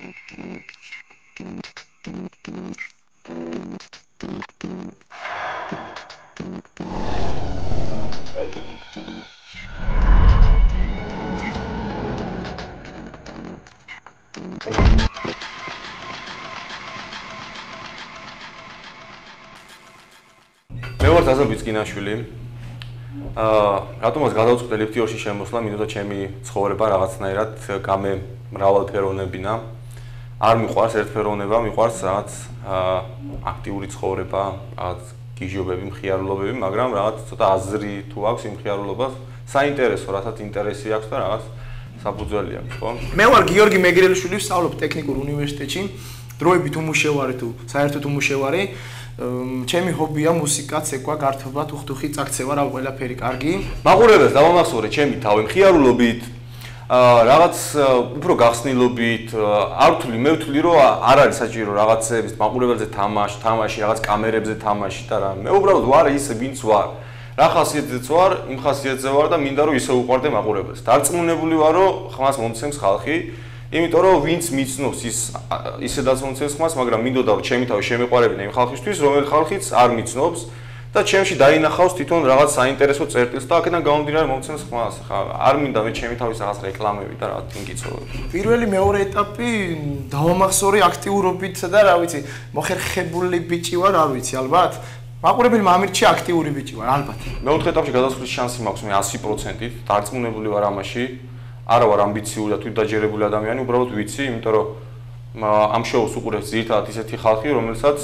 მე ვარ ზაზა ბიცკინაშვილი. რატომაც გადავწყვიტე ლიფტიორში შემოსვლა, მინდოდა ჩემი ცხოვრება რაღაცნაირად გამემრავალფეროვნებინა. არ მიყვარს ერთფეროვნება, მიყვარს რაღაც აქტიური ცხოვრება, რაღაც გიჟობები, მხიარულობები, მაგრამ რაღაც ცოტა აზრი თუ აქვს იმ მხიარულობას, საინტერესო, რასაც ინტერესი აქვს და რაღაც საფუძველი აქვს, ხო? მე ვარ გიორგი მეგრელიშვილი, ვსწავლობ ტექნიკურ უნივერსიტეტში. დროებით უმუშევარი თუ საერთოდ უმუშევარი. ჩემი ჰობია მუსიკა, ცეკვა, გართობა, თუხთუხი, წაქცევა, რა ყველაფერი კარგი. მაყურებელს დავამახსოვრე ჩემი თავი მხიარულობით, რაღაც უფრო გახსნილობით, არ ვთვლი, მე ვთვლი, რომ არ არის საჭირო რაღაცების მაყურებელზე თამაში, რაღაც კამერებზე თამაში და რა. მე უბრალოდ ვარ ისე, ვინც ვარ. რა ხასიათზეც ვარ, იმ ხასიათზე ვარ და მინდა რომ ისე უყვარდე მაყურებელს. დარწმუნებული ვარ, რომ ხმას მომცემს ხალხი. იმიტომ რომ ვინც მიცნობს ისედაც მომცემს ხმას, მაგრამ მინდოდა რომ ჩემი თავი შემეყვარებინა იმ ხალხისთვის, რომელი ხალხიც არ მიცნობს და ჩემში დაინახავს თვითონ რაღაც საინტერესო წერტილს და აქედან გამომდინარე მომცემს ხმას. ხა არ მინდა მე ჩემი თავის რაღაც რეკლამები და რაღაც ტინკიცობები. პირველი მეორე ეტაპი დავამახსოვრე აქტიურობით და რა ვიცი, მოხერხებული ბიჭი ვარ, არ ვიცი, ალბათ. მაყურებელმა ამირჩია აქტიური ბიჭი ვარ, ალბათ. მეოთხე ეტაპში გადასვლის შანსი მაქვს მე 100%-ით, დარწმუნებული ვარ ამაში. არა ვარ ამბიციური და თვითდაჯერებული ადამიანი, უბრალოდ ვიცი, იმიტომ რომ ამ შოუს უყურებს ძირითადად ისეთი ხალხი, რომელსაც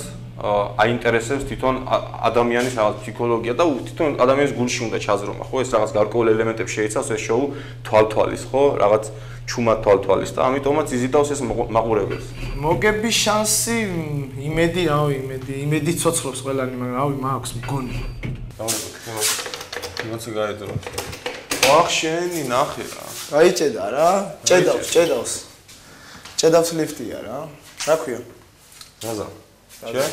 აინტერესებს თვითონ ადამიანის რაღაც ფსიქოლოგია და თვითონ ადამიანის გულში უნდა ჩაზრომა, ხო? ეს რაღაც გარკვეულ ელემენტებს შეიცავს ეს შოუ თვალთვალის, ხო? რაღაც ჩუმად თვალთვალის და ამიტომაც იზიდავს ეს მაყურებელს. მოგების შანსი, იმედი, იმედი ცოცხლობს ყველანი, მაგრამ რავი, მაქვს მგონი. მოცე გაედრო. ვახ შენი ნახე რა. გაიჭედა რა? ჭედავს ლიფტია რა. რა ქვია? ზაზა. შე?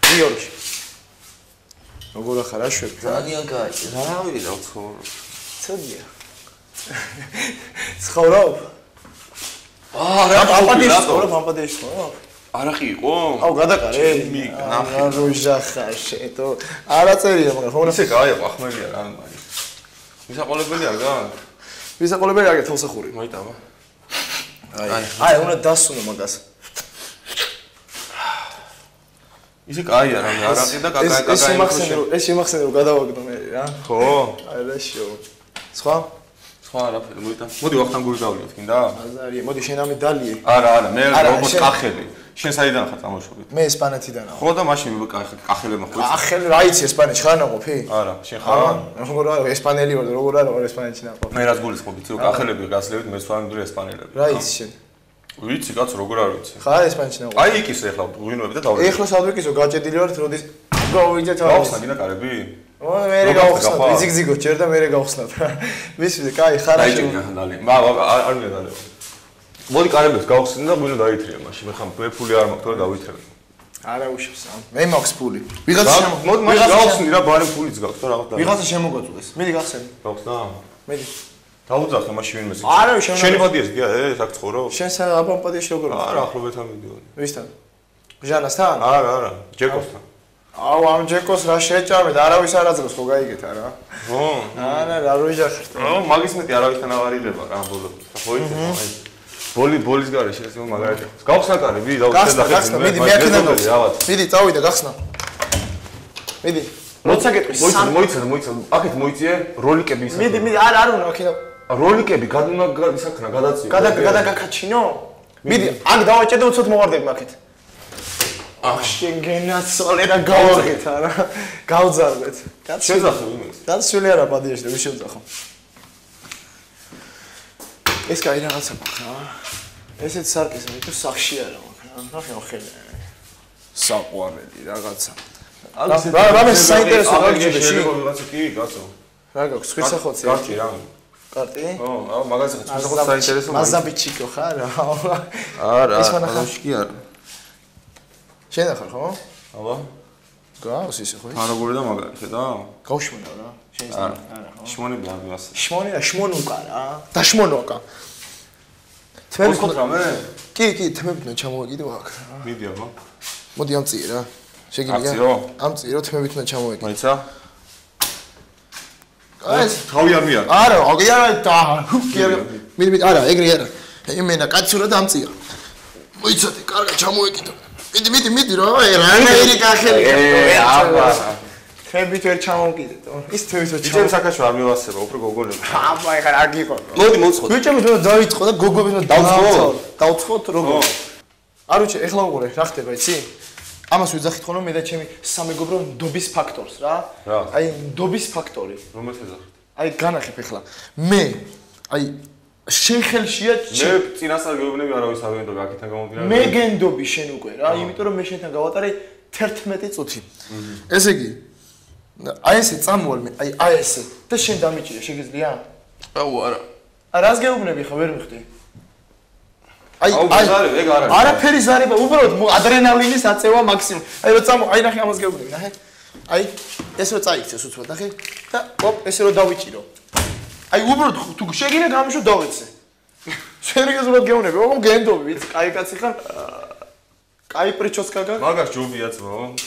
გიორგი. როგორ ახლა შვები? ძალიან კაი. რა ვიდა ცხოვრობ? ცოდია. ცხოვრობ? რა პამპადეში ცხოვრობ? არახი იყო? აუ გადაყარე. ნახე. როჟა ხაშეთო. არა წერია მაგრამ ხო? ისე კაია, ახმელია რა მაინც. მისაყოლებელი არ გაქვს? მისაყოლებელი არ გაქვს თელსახური. მოიტავა. აი, უნდა დასუნო მაგას. ისე კაია რა, არაყი და კაკაი. ეს იმახსენე რომ გადავაგდო მე რა. ხო? აი რა შო. სხვა? სხვა არაფერი, მოიტავა. მოდი ვახტანგ გულდავლიოთ, გინდა? აზარია, მოდი შენ ამით დალიე. არა, მე როგორც კახელი. შენ საიდან ხარ წამოშობით? მე ესპანეთიდანაა. ხო და მაშინ კახელებმა ხო? კახელი რა იცი ესპანეთში ხარ ნაყოფი? არა, შენ ხარ? როგორ არა, ესპანელი ვარ და როგორ არა ვარ ესპანეთში ნაყოფი. მე რაც გულისხმობ, იცი რომ კახელები გასლებით, მე სვანამდე ესპანელები. რა იცი შენ? ვიცი, კაცო, როგორ არ ვიცი. ხარ ესპანეთში ნაყოფი? აი იქის ეხლა ვინოები და დავლებდი. ეხლა სადვიკისო გაჭედილი ვარ, როდის გავიძე თავი. გავხსნა გინდა კარები? მე გავხსნა, ვიზიგზიგო ჯერ და მე გავხსნა. ვიცი, კაი, ხარ აი ჯერ ხანდალი. არ მინდა დალეო. მოდი კარებს გავხსნი და მინდა დაითრია მაშინ. მე ხამ ფული არ მაქვს, თორე დავითრები. არა უშავს. მე მაქვს ფული. ვიღაცა მოდი მაშინ გავხსნი რა, ბარემ ფულიც გაქვს, თორე რაღაც და. ვიღაცა შემოგაწყვეს. მიდი გავხსენ. გავხსნა? მიდი. დაუძახე მაშინ ვინმე. არა, შენი პადიეს გია, ეს აქ ცხოვრობ? შენ აბამპადიაში როგორ? არა, ახლობეთან მიდიოდი. ვისთან? ჟანასთან? არა, ჯეკოსთან. აუ, ამ ჯეკოს რა შეჭამეთ, არავის არ აძლევს ხო გაიგეთ არა? ხო. არა, რა როიჟახარ. აუ, მაგის მეტი არავისთან აღარ იღება რა ბოლო. ხო იცი, აი. ბოლის გარე შეიძლება მაგალითად. გავხსნა კარები, დავუშვე და ხე. მიდი, მე აქედან რაღაც. მიდი, წავიდე, გახსნა. მიდი. როცა გეტყვი, მოიცა. აქეთ მოიწიე როლიკები ისე. მიდი, არ უნდა აქედან. როლიკები ისაქნა გადაწიო. გადაგაკაჩინო? მიდი, აქ დავაჭედო უცოდ მოვარდები აქეთ. ახ შენ გენაცვალე რა გავაღეთ არა გავძარბეთ შეძახე ვინმე დაცვილი არა პადიაში და ვიშევძახო ეს კაი რაღაცა მაქვს რა ესეც სარკესა თუ სახში არა მაქვს რა ნახე ხელი საყვარელი რაღაცა რა საინტერესო გაგიჟეში რაღაცა კი კაცო რა გაქვს ხვიცახოცი კარტი რა კარტი აუ მაგაზე ხვიცახოც საინტერესო მაზაბიჩიკო ხარ არა მაგაში კი არა შენ ახარ ხო? აბა. გავს ისე ხო? თან როგორი და მაგარი ხედა? გავშმონა რა. შენ ის არა ხო? შმონები არ გასა. შმონია, შმონუკა რა. დაშმონოკა. კი, თმებით ჩამოვეკიდე აქ. მიდი აბა. მოდი ამწიე რა. შეგიძლია? ამწიე, თმებით ჩამოვეკიდე. მაიცა? ეს თავი არ მიარ. არა, მიდი, არა, ეგრე არა. იმენა კაცურად ამწია. მოიცადე, კარგად ჩამოვეკიდე. მიდი რა, რანაირი გახელი. აბა. თმებით ვერ ჩამოვკიდეთ. ის თმებით ვერ ჩამოვკიდეთ. ბიჭებს აქაშო არ მივასება, უფრო გოგონები. აბა, ეხლა რა გიყო. მოდი მოწყოთ. ბიჭებს რომ დაიწყო და გოგოებს რომ დავწყოთ როგორ. არ ვიცი, ეხლა უყურე, რა ხდება, იცი? ამას ვიძახით ხოლმე მე და ჩემი სამეგობრო ნდობის ფაქტორს რა. აი, ნდობის ფაქტორი. რომელს ეძახით? აი, განახებ ეხლა. მე აი შენ ხელშია მე წინასწარ გეუბნები არავის არ ვენდობ აქეთან გამომდინარე. მე გენდობი შენ უკვე რა, იმიტომ რომ მე შენთან გავატარე 11 წუთი. ესე იგი აი ესე წამოვალ მე, აი ესე და შენ დამიჭირე, შეგიძლია? აუ არა. რას გეუბნები ხა ვერ მიხდი? აი ეგ არა. არაფერი ზარება, უბრალოდ ადრენალინის აწევა მაქსიმუმ. აი რო წამო, აი ნახე ამას გეუბნები, ნახე. აი ეს რო წაიქცეს უცბად, ნახე და ოპ, ესე რო დავიჭირო. აი უბრალოდ თუ შეგიძლია გამიშო დავეცე. სერიოზულად გეუბნები, ოღონ გენდობი, ვიცი, კაი კაცი ხარ. კაი პრიჩოსკა გა. მაგას ჯობია ძმო.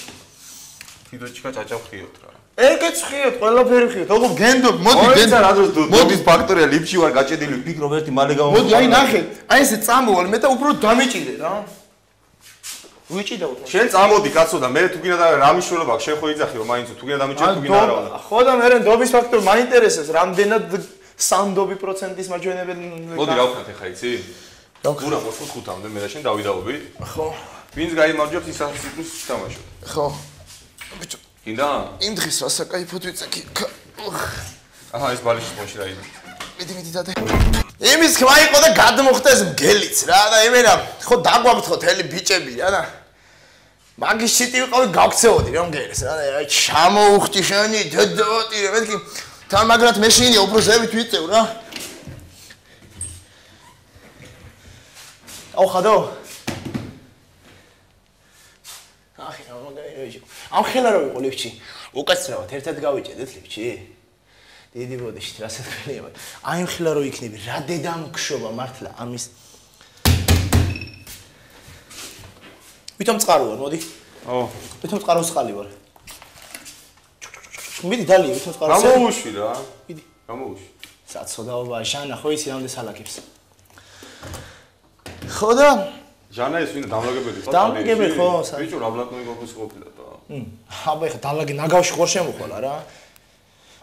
თიდოჩიკა ჭაჭავხიოთ რა. ეგეც ხიოთ, ყველაფერი ხიოთ. ოღონ გენდობი, მოდი გენდა რა დროს მოდის ფაქტორია ლიფტში ვარ გაჭედილი, ვფიქრობ ერთი მალე გამომვა. მოდი აი ნახე, აი ესე წამოვალ მე და უბრალოდ დამიჭირე რა. ვიჭიდა უბრალოდ. შენ წამოდი კაცო და მე თუ გინდა რა მნიშვნელობა აქვს, შენ ხო იძახი რომ მაინც თუ გინდა დამიჭირე თუ გინდა არა. ხო და მე ნდობის ფაქტორი მაინტერესებს, რამდენად სანდობი პროცენტის მაჩვენებელი. მოდი რა ვქნათ ახლა იცი? გურა მოსულ 5-მდე მე და შენ დავიდაობი. ხო. ვინც გაიმარჯვებს ის ასიციკლის თამაშობ. ხო. ბიჭო, გინდა? იმ დღეს რა საკაიფოდ ვიწაკი. აჰა, ეს ბალიში მოში რა idi. მიდი დადე. იმის ხმა იყო და გადმოხდა ეს მგელიც რა და იმენა ხო დაგვამთხო თელი ბიჭები რა და მაგის შიტი ვიყავი გავქცეოდი რა მგელს რა და აი ჩამოუხტი შენი დედოდი რა მეთქი თან მაგრად მეშინია უფრო ზევით ვიწევ რა აუ ხადო ახი რა მაგარი ამ ხელა რო ვიყო ლიფტში უკაცრავად ერთად გავიჭედეთ ლიფტში დიდი ბოდიში რასაც ხელია აი ამ ხელა რო იქნები რა დედამგშობა მართლა ამის ვითომ წყარო ვარ მოდი ვითომ წყაროს ხალი ვარ მიდი დალია ვითომ წყაროს გამოუშვი რა მიდი გამოუშვი საცოდაობა ჟანა ხო იცი რამდენ სალაკებს ხო და ჟანა ეს ვინ დამლაგებელი ხო დამლაგებელი ხო ბიჭო რა ბლატნოი გოგოს ყოფილა და აბა ეხა დალაგი ნაგავში ხარ შემოხვალა რა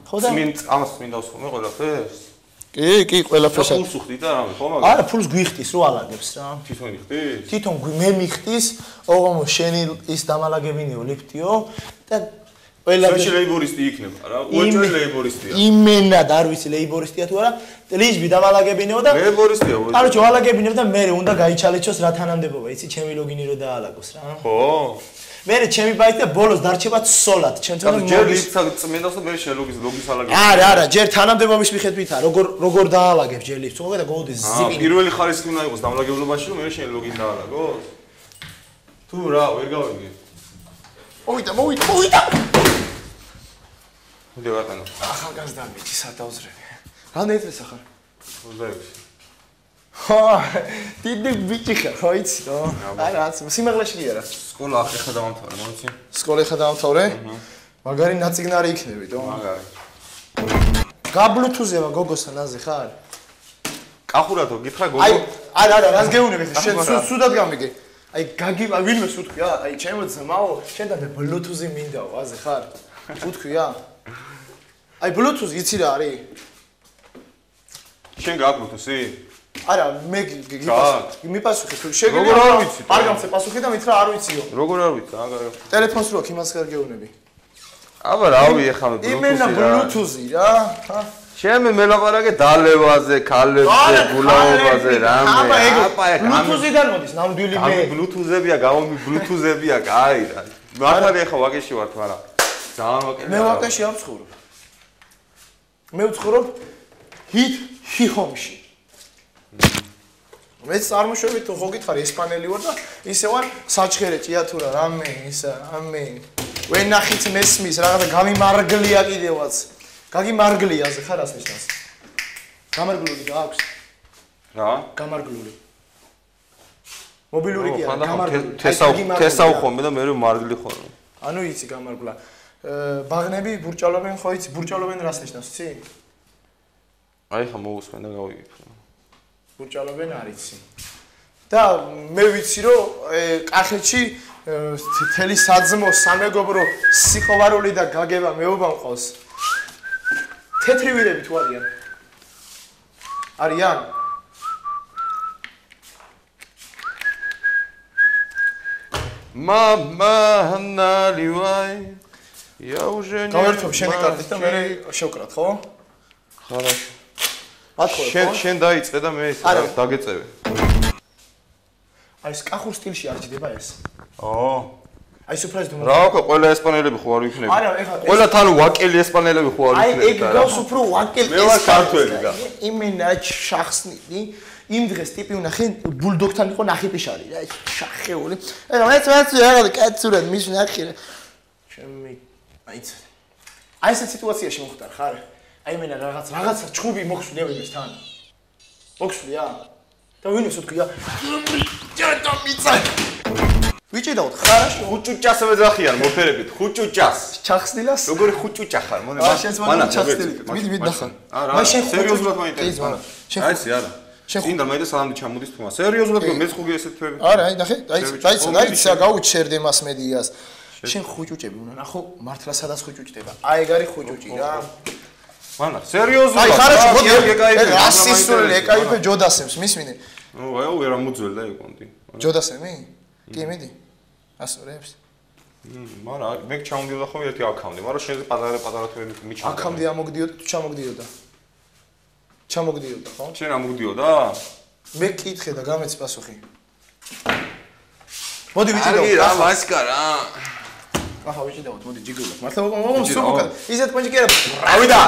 ხო და ამას მინდავს ხოლმე ყველაფერს კი ყველაფერს ფულს უხდი და რამე ხო მაგა არა ფულს გვიხდის რო ალაგებს რა თვითონ იხდის თვითონ მე მიხდის ოღონდ შენი ის დამალაგებინიო ლიფტიო და ყველაფერს ლეიბორისტი იქნება რა უეჭველი ლეიბორისტია იმენად არ ვიცი ლეიბორისტია თუ არა ლიზბი დამალაგებინიო და ლეიბორისტია კაროჩო ალაგებინებ და მე უნდა გაიჩალეჩოს რა თანამდებობა იცი ჩემი ლოგინი რო დაალაგოს რა ხო მე ჩემი ბაიტი და ბოლოს დარჩება სოლად ჩემ თვითონ ჯერ ლიფტსა წმენდავს და მე შენ ლოგის ალაგებს არა ჯერ თანამდებობის მიხედვითა როგორ დაალაგებ ჯერ ლიფტს ხო და გოუდის ზიგინი პირველი ხარისხი უნდა იყოს დამლაგებლობაში რომ მე შენ ლოგინ დაალაგოს თუ რა ვერ გავიგე მოვიდა მოდი ვატანო ახალგაზრდა მიჩი სადაუზრები რამდენი წელს ახარ 26 ხო დიდი ბიჭი ხარ ხო იცი რა აი რა სიმაღლეში კი არა სკოლა ახლა დავამთავრე მომიცი სკოლა ახლა დავამთავრე მაგარი ნაციგნარი იქნები თო მაგარი გაბლუთუზევა გოგოსთან აზე ხარ კახურათო გითხრა გოგო არა რას გეუნები ხე შენ სუდად გამიგე აი გაგივა ვინმე სუთქვია აი ჩემო ძმაო შენთან ბლუთუზი მინდაო აზე ხარ უთქვია აი ბლუთუზი იცი რა არის შენ გაბლუთუსი არა მე მიპასუხე თუ შეგიძლია როგორ არ ვიცი არ გამცე პასუხი და მითხრა არ ვიციო როგორ არ ვიცი აგარ ტელეფონს რო აქ იმას გეუნები აბა რავი ეხლა ბლუთუსი იმენა ბლუთუზი რა ჩემი მელაპარაკე დალევაზე, ქალებზე, გულაობაზე, რამე. აბა ეგ ბლუთუზიდან მოდის ნამდვილი მე. ბლუთუზებია, გამომი ბლუთუზებია, კაი რა. მართალი ახლა ვაკეში ვართ, მაგრამ ძალიან ვაკეში. მე ვაკეში არ ვცხოვრობ. მე ვცხოვრობ ჰიხომში. მე წარმოშობით ხო გითხარი ესპანელი ვარ და ისე ვარ საჩხერე ჭია თუ რა რამე ისა ამე. ვენახით მესმის რაღაცა გამიმარგლია კიდევაც. გაგიმარგლიაზე ხარ ას ნიშნავს? გამარგლული გააქვს? რა? გამარგლული. მობილური კი არა, გამარგვლული. თესავ ხომე და მე მარგლი ხოლმე. ანუ იცი გამარგვლა. ბაღნები ბურჭალობენ ხო იცი? ბურჭალობენ რას ნიშნავს, იცი? აი ხა მოусმენ და გავიგებ. ბურჭალობენ არ იცი. და მე ვიცი რომ კახეთში თელი საძმო სამეგობრო სიხოვარული და გაგება მეუბა მყავს. თეთრი ვირები თუ არიან? არიან? Мама наливай. Я уже не. გავერთობ შენი კარტით და მე შევკრათ, ხო? Хорошо. მათხოვე. შენ დაიწყე და მე დაგეწევე. აი ეს კახურ სტილში არ ჯდება ეს. აი სუფრაზი თუ რა ვქო, ყველა ესპანელები ხო არ ვიქნები? არა, ეხლა ყველა თან ვაკელი ესპანელები ხო არ ვიქნები? აი ეგ გავს უფრო ვაკელი მე ვარ ქართველი გა. იმენა შახსნი იმ დღეს ტიპი უნახე ბულდოგთან იყო ნახიფიშარი რა ეს შახეული. რა მეც რაღაც კაცურად მის ნახე. ჩემი აიცა. აი ეს სიტუაციაში მოხდარ ხარ? აი მენა რაღაცა ჩხუბი მოხსნია ვინმეს თან. მოხსნია? და ვინმეს უთქვია? ჯერტო მიცა. ვიჭიდაოთ ხარ? ხუჭუჭას ეძახიან მოფერებით, ხუჭუჭას. ჩახსნილას? როგორი ხუჭუჭა ხარ? მოდი მანა ჩახსნილი. მიდი ნახან. არა, სერიოზულად მაინტერესებს. აიცი არა. წინდა მე და სალამი ჩამოდის თქმა. სერიოზულად მე ხუგი ესეთ თვეები. არა, აი ნახე, აი გაუჩერდე მას მედიას. შენ ხუჭუჭები უნდა ნახო, მართლა სადაც ხუჭუჭდება. აი ეგ არის ხუჭუჭი რა. მანა, სერიოზულად. აი ხარაში მოდი რასისტული ეკაიფე ჯოდასემს მისმინე. ნუ აი ვერ ამოძველ და ეკონდი. ჯოდასემი? კი მიდი. ასურებს. მანა, მე ჩამოდიოდა ხოლმე ერთი აქაუნტი, მაგრამ შენზე პატარა თვეები მიჩნდა. აქამდე ამოგდიოდა თუ ჩამოგდიოდა? ჩამოგდიოდა, ხო? შენ ამოგდიოდა? მე კითხე და გამეც პასუხი. მოდი ვიჭიდაო. აი რა მასკა რა. ახლა ვიჭიდაოთ, მოდი ჯიგულად. მართლა სუბუკა. ისეთ პონჯი კი არა. ავიდა.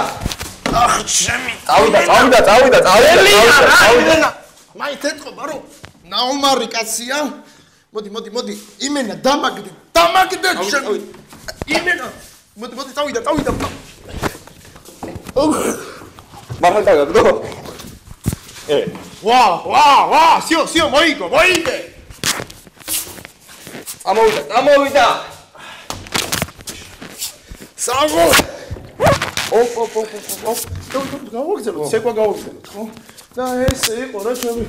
ახ, ჩემი. წავიდა. მაი თეთყო, ბარო. ნაუმარი კაცია. მოდი. იმენა დამაგდე. ჩემი. იმენა. მოდი, წავიდა. მართლა დაგაგდო? ვა, სიო, მოიგე. წამოვიდა. საგო. გავაგზავნოთ, ცეკვა გავაგზავნოთ, ხო? და ესე იყო რა ჩემი.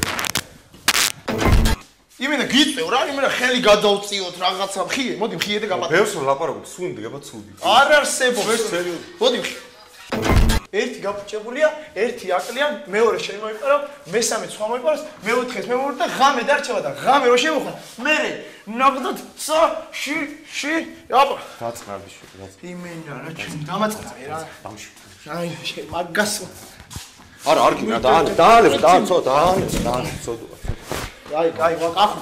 იმენა გიწევ რა, იმენა ხელი გადავწიოთ რაღაცა მხიე, მოდი მხიე და გამატე. ბევრს ლაპარაკობ, სუნდი გაბა ცუდი. არ არსებობს. მოდი. ერთი გაფუჭებულია, ერთი აკლია, მეორე შემოიყარო, მესამე სხვა მოიყაროს, მეოთხეს მემორი და ღამე დარჩება და ღამე რო შემოხდა, მე ნაგდოთ ში, აბა. დაწყნარდი შე. იმენა რა ჩემ დამაწყდა რა. დამში. აი, მაგას. არა, არ გინდა, დაანე, ცოდვა. აი, ვაკახო.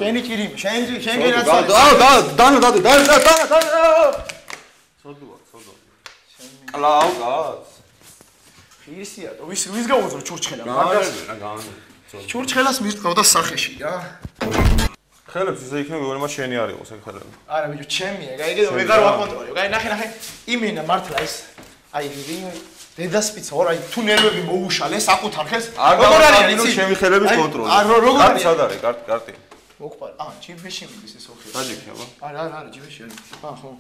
შენი ჭირიმი, შენ გენაცა. დანა. ცოდვა. კლაუგას. ისია, ვის გავუძრო ჩურჩხელა? ჩურჩხელას მისწავდა სახეში რა. ხელებს ისე იქნება, ვერმა შენი არ იყოს ეგ ხელები. არა, ბიჭო, ჩემია, გაიგე, ვეღარ ვაკონტროლიო. გაი, ნახე. იმენა მართლა ის. აი, დედასპიცა, ორ აი თუ ნერვები მოუშალე, საკუთარ ხელს. როგორ არის იცი? ჩემი ხელების კონტროლი. როგორ არის? სად არის? კარტი. მოგყარ. ჯიბეში მიდის ეს ოხი. დაჯიქი, აბა. არა, ჯიბეში არის. ხო.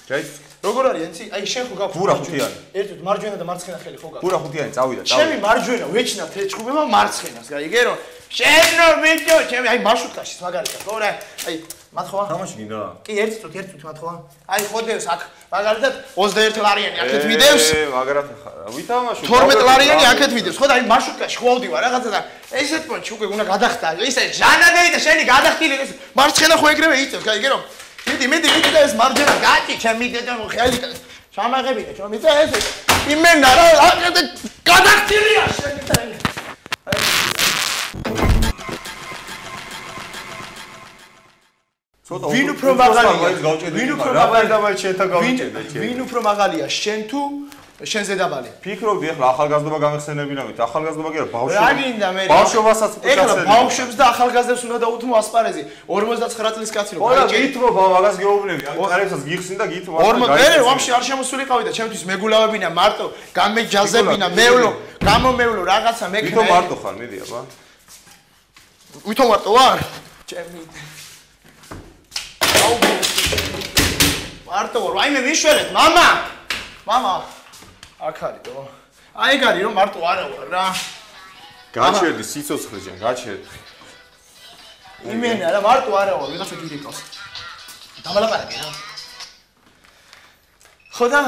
ჯაიც. როგორ არის, იცი? აი, შენ ხო გაქვს. ბურა ხუთიანი. ერთად მარჯვენა და მარცხენა ხელი ხო გაქვს? ბურა ხუთიანი, წავიდა. ჩემი მარჯვენა ვეჩნა თეჭხუბება მარცხენას, გაიგე რომ შენ ვიჭო, ჩემი აი მარშრუტკაში მაგალითად, ხო რა? აი, მათხოვა. თამაში გინდა? კი, ერთი წუთი მათხოვა. აი, ხოდებს აქ მაგალითად 21 ლარიანი აქეთ მიდევს. მაგრად ხარ. ვითამაშო. 12 ლარიანი აქეთ მიდევს. ხო და აი მარშრუტკაში ხო ავდივარ რაღაცა და ესეთ პონჩი უკვე უნდა გადახტა. ისე ჟანადეი და შენი გადახტილი ეს მარცხენა ხო ეგრევე იწევს, გაიგე რომ მიდი და ეს მარჯვენა გაჭი, ჩემი დედა ხელი ჩამაღებინე, ჩემი და ეს იმენა რა აკეთე გადახტილია შენი და ცოტა ვინ უფრო მაღალია შენ თუ შენზე დაბალი ფიქრობდი ახლა ახალგაზრდობა გამეხსენებინავით ახალგაზრდობა კი არა ბავშვობა რა გინდა მე ბავშვობასაც ეხლა ბავშვებს და ახალგაზრდებს უნდა დაუთმო ასპარეზი 49 წლის კაცი რო ყველა გითმო მაგას გეუბნები ან კარებსაც გიხსნი და გითმო 40 ვაფშე არ შემოსულიყავი და ჩემთვის მეგულავებინა მარტო გამეჯაზებინა მევლო გამომევლო რაღაცა მექნა ვითომ მარტო ხარ მიდი აბა ვითომ მარტო ვარ ჩემი აუ მარტო რაიმე ვიშველეთ მამა აქ არისო აი ეგ არის რომ მარტო არა ვარ რა გაჩერდი სიცოცხლეჯან გაჩერდი იმენა რა მარტო არა ვარ ვიღაცა გირეკავს დამალაპარაკე რა ხო და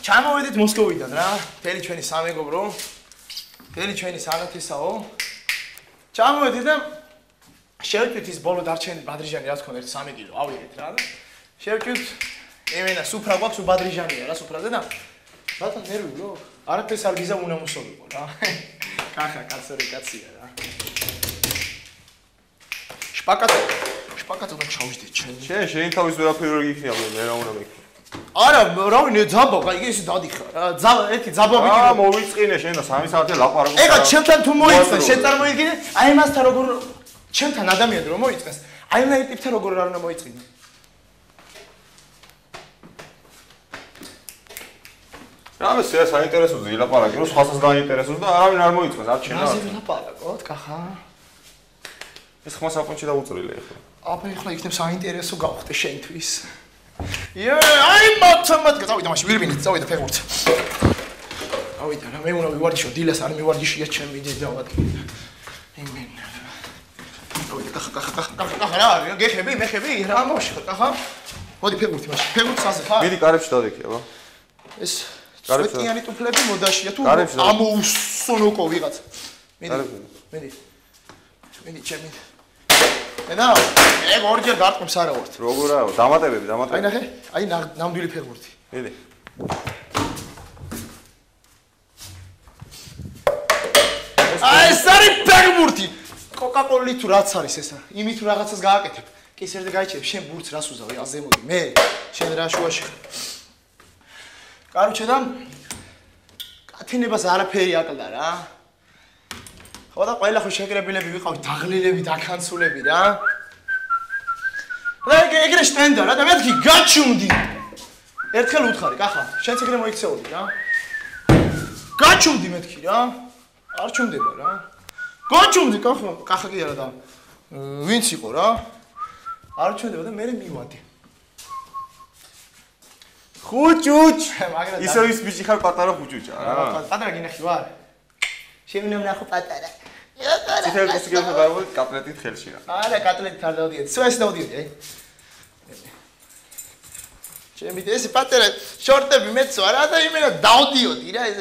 ჩამოვედით მოსკოვიდან რა მთელი ჩვენი სამეგობრო მთელი ჩვენი სამეთისაო ჩამოვედით და შევჭვით ის ბოლო დარჩენილი ბადრიჟანი რა თქონდა 3 კილო ავიღეთ რა და შევჭვით იმენა სუფრა გვაქვს ბადრიჟანია რა სუფრაზე და რატომ ნერვი ბრო არაფერს არ გიზამ უნდა მოსულიყო რა კახა კაცორი კაცია რა შპაკატო და ჩავждეთ შენ თავის ვერაფერი ვერ გიქნია მე რა უნდა მეკ არა რავი ძაბო კაი ეს დადიხარ ერთი ძაბობი კიდე მოვიწყინე შენ და 3 საათი ლაპარაკობ ეხა ჩემთან თუ მოიწეს შენ წარმოიდგინე აი მასთან როგორ ჩემთან ადამიანთან რომ მოიწეს აი მე ტიპთან როგორ არ უნდა მოიწინო რამე საინტერესოა ილაპარაკე რომ სხვასაც დაინტერესოს და არავინ არ მოიწეს არ ჩენა რაზე ვილაპარაკოთ კახა ეს ხმა საფონჩი დაუწრილი ეხლა აბა ეხლა იქნებ საინტერესო გავხდე შენთვის აი მათმატ გავიდა მაშინ ვირბინით წავიდა ფეხბურთი ავიდა რა მე უნდა ვივარჯიშო დილას არ მივარჯიშია ჩემი დედავად იმენა კახა რა გეხები მეხები რა მოშხა კახა მოდი ფეხბურთი მაშინ ფეხბურთს აზე ხარ მიდი კარებში დავიქი აბა ეს სვეტიანი ტუფლები მოდაშია თუ ამოუსონოკო ვიღაც მიდი ჩემი და ეგ ორჯერ გარტყმს არა ვარ როგორაა დამატებები აი ნახე აი ნამდვილი ფეხბურთი მიდი აი ეს არის ფეხბურთი კოკაკოლი თუ რაც არის ესა იმით თუ რაღაცას გააკეთებ კი სერდე გაიჩერებ შენ ბურთს რას უზავი აზემოდი მე შენ რა შუაში კაროჩე და კათინებას არაფერი აკლდა რა ხო და ყველა ხო შეკრებილები ვიყავით დაღლილები დაქანცულები რა რა ეგრე შტენდა რა და მეთქი გაჩუმდი ერთხელ უთხარი კახა შენც ეგრე მოიქცეოდი რა გაჩუმდი მეთქი რა არ ჩუმდება რა გაჩუმდი კახა კი არა და ვინც იყო რა არ ჩუმდება და მე მივადი ხუჭუჭ მაგრამ ისო ის ბიჭი ხარ პატარა ხუჭუჭა რა პატარა გინახი ვარ შემიძლია ნახო პატარა ციტელ კუსიკებს დავარ კატლეტით ხელში რა არა კატლეტით არ დავდიოდი სულ ეს დავდიოდი აი შემიძლია ეს პატარა შორტები მეცო არა და იმენა დავდიოდი რა ეს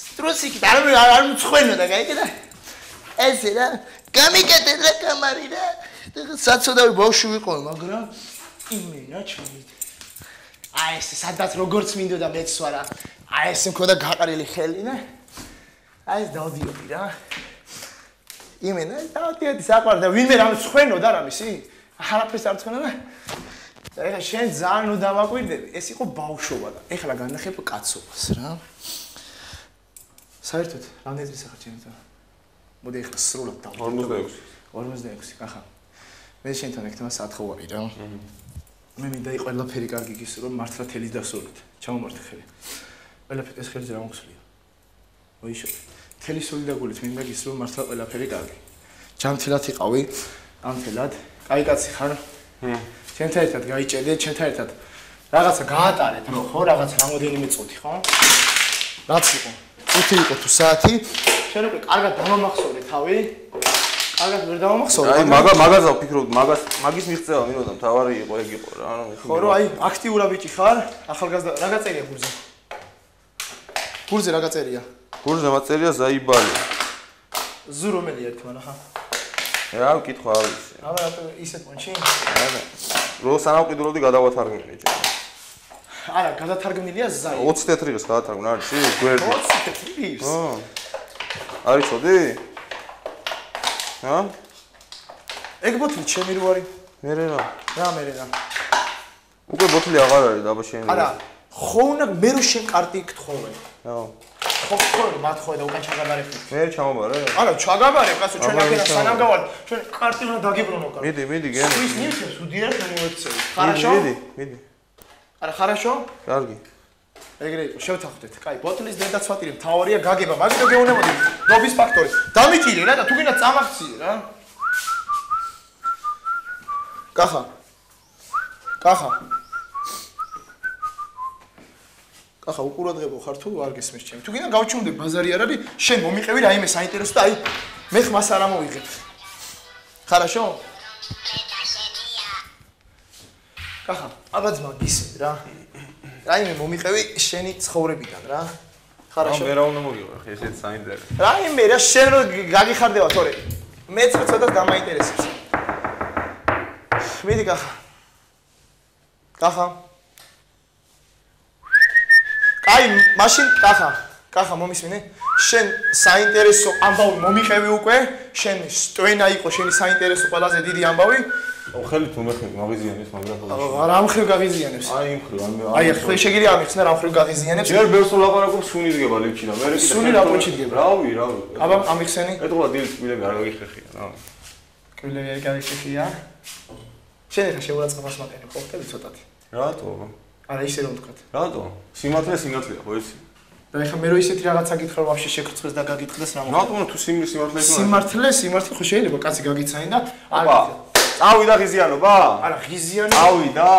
სტრუსიკით არ მწხვენო და გაიგე და ესე რა გამიკეთე რა კამარი რა საცოდავი ბავშვი ვიყო მაგრამ იმენა ჩამით აი ეს სადაც როგორც მინდოდა მეცვა რა აი ეს მქონდა გაყრილი ხელი და აი ეს დავდიოდი რა იმენა დავდიოდი საყვარ და ვინმე რამე ცხენოდა რამისი არაფერს არ ცხენა და ეხლა შენ ძალიან უდამაკვირდები ეს იყო ბავშვობა და ეხლა განახებ კაცობას რა საერთოდ რამდენი წელი ხარ ჩემთან მოდი ეხლა სრულად დავდიოდი 46 კახა მე შენთან ერთად საათხოვარი რა მე მინდა იყო ყველაფერი კარგი გისურვო რომ მართლა თელის დასურვით ჩამომართე ხელი ყველაფერი ეს ხელზე რა მოხსნია ოიშო თელი სული და გულით მინდა გისურვო მართლა ყველაფერი კარგი ჯამთილად იყავი ამთილად კაი კაცი ხარ ჩემთან ერთად გაიჭედე ჩემთან ერთად რაღაცა გაატარეთ რო ხო რაღაცა რამოდენიმე წუთი ხო რაც იყო წუთი იყო თუ საათი შენ უკვე კარგად დამამახსოვრე თავი კარგად ვერ დავამახსოვრე აი მაგაზავ ფიქრობ მაგის მიღწევა მინდოდა მთავარი იყო ეგ იყო რა ხო რო აი აქტიურა ბიჭი ხარ ახალგაზრდა რა გაწერია გურზე რა გაწერია გურზე მაწერია ზაიბალი ზუ რომელია ერთმან ახლა რა ვკითხვა არის აბა ისეთ პონჩი არა რო სანავყიდულობდი გადავათარგმნე ჯერ არა გადათარგმნილია ზაი 20 თეთრიღეს გადათარგმნა არის გვერდი 20 თეთრიღეს არის ხოდი ჰა? ეგ ბოთლი ჩემი რო არის? მე რა? მე რა. უკვე ბოთლი აღარ არის დაბა შენ. არა, ხო უნდა მე რო შენ კარტი გთხოვე. ხო. ხო, მათხოვე და უკან ჩაგაბარებ. მე ჩამობარე? არა, ჩაგაბარებ, კაცო, ჩვენ აქ სანამ გავალ, ჩვენ კარტი უნდა დაგიბრუნო კარტი. მიდი, გენი. ის ნიუჩებს უდიარ შემოეცევი. Хорошо? მიდი. არა, хорошо? კარგი. ეგრე იყო, შევთანხმდეთ. კაი, ბოთლის დედაცვატირი მთავარია გაგება, მაგითო გეუნებოდი. დობის ფაქტორი. დამიჭირი რა და თუ გინდა წამახციე რა. კახა. კახა. კახა უყურადღებო ხარ თუ არ გესმის ჩემი. თუ გინდა გავჩუმდე ბაზარი არ არის, შენ მომიყევი რაიმე საინტერესო და აი მე ხმას არ ამოვიღებ. Хорошо? კახა, აბა ძმა გისმენ რა. რაიმე მომიყევი შენი ცხოვრებიდან რა. Хорошо. მე რა უნდა მოგიყვა, ხე ესეც საინტერესო. რაიმე რა შენ რო გაგიხარდება თორე. მეც ცოტა დამაინტერესებს. მიდი კახა. კახა. აი, მაშინ კახა მომისმინე. შენ საინტერესო ამბავი მომიყევი უკვე, შენ სტვენა იყო შენი საინტერესო ყველაზე დიდი ამბავი. ხელით უმეხები მაგიზიანებს მაგრამ რა მხრივ გაღიზიანებს? აი იმ მხრივ აი ახლა შეგიძლია ამიხსნა რა მხრივ გაღიზიანებს? ჯერ ბევრს ვლაპარაკობ სუნი დგება ლიფჩი და მე სუნი რა პონჩი დგება? რავი. აბა ამიხსენი? ეტყობა დილით კბილები არ გაგიხეხია რა. კბილები არ გაგიხეხია? შენ ახლა შეურაცხყოფას მაყენებ ხო ხტები ცოტათი? რატო? არა ისე რომ ვთქვათ. რატო? სიმართლეა ხო იცი? და ეხლა მე რო ისეთი რაღაცა გითხრა ვაფშე შეგწყვეს და გაგიტყდეს რა მოხდა? რატომ თუ სიმართლე ხო შეიძლება კაცი გაგიცანი და არ წავიდა ღიზიანობა? არა ღიზიანობა. წავიდა?